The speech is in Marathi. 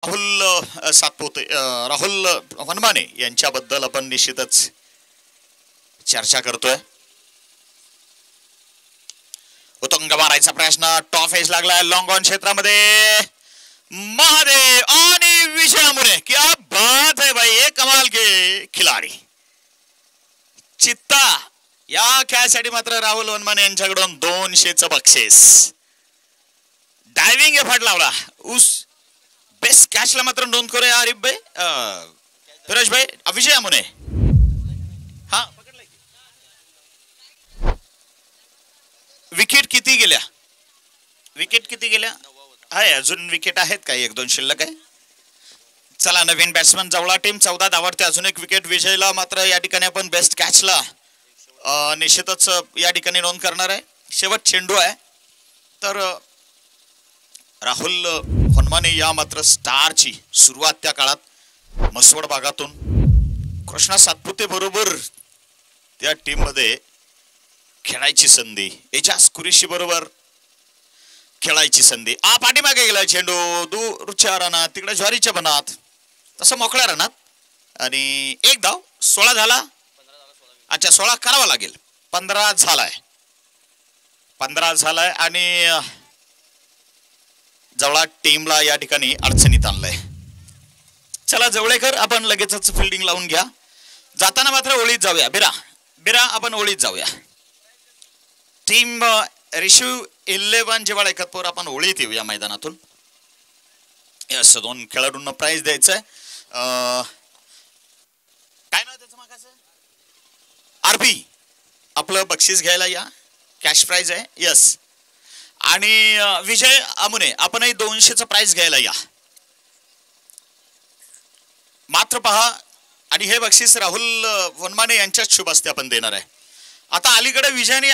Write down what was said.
राहुल सातपुते राहुल वनमाने यांच्याबद्दल आपण निश्चितच चर्चा करतोय. उतंग मारायचा प्रश्न टॉप एज लागलाय लॉंग ऑन क्षेत्रामध्ये. महादेव आणि विजय मुरे, क्या बात है भाई, एक कमाल के खिलाडी. चित्ता या खेळासाठी मात्र राहुल वनमाने यांच्याकडून 200चं बक्षीस. डायव्हिंग एफर्ट लावला. बेस्ट कॅचला मात्र नोंद करूया आरिफ भाई, फिरोज भाई, विजय मुने. हा विकेट किती गेल्या? विकेट किती गेल्या? आहे अजून विकेट आहेत काही, एक दोन शिल्लक आहे. चला नवीन बॅट्समन जवळा टीम 14 धावावरती अजून एक विकेट. विजयला मात्र या ठिकाणी आपण बेस्ट कॅचला निश्चितच या ठिकाणी नोंद करणार आहे. शेवट चेंडू आहे तर राहुल वनमाने या मात्र स्टारची सुरुवात त्या काळात मसवड भागातून कृष्णा सातपुते बरोबर त्या टीम मध्ये खेळायची संधी, एजाज कुरेशी बरोबर खेळायची संधी. पाठीमागे गेला चेंडू दूरच्या रानात, तिकडे ज्वारीच्या बनात, तसं मोकळ्या रानात आणि एक धाव. 16 झाला. अच्छा 16 करावा लागेल. 15 झालाय. 15 झालाय आणि जवळा टीमला या ठिकाणी अडचणीत आणलंय. चला जवळेकर आपण लगेचच फिल्डिंग लावून घ्या. जाताना मात्र ओळीत जाऊया. बिरा आपण ओळीत जाऊया. टीम रिशिव 11 जेव्हा एकतपूर आपण ओळीत येऊया मैदानातून. यस 2 खेळाडूंना प्राइज द्यायचंय. काय नाव त्याचं मागाचं? आरबी आपलं बक्षीस घ्यायला या. कॅश प्राइज आहे. यस आणि विजय अमुने आपणही 200चं प्राइज घ्यायला या. मात्र पहा आणि हे बक्षीस राहुल वनमाने यांच्याच शुभ हस्ते आपण देणार आहे. आता अलीकडे विजयाने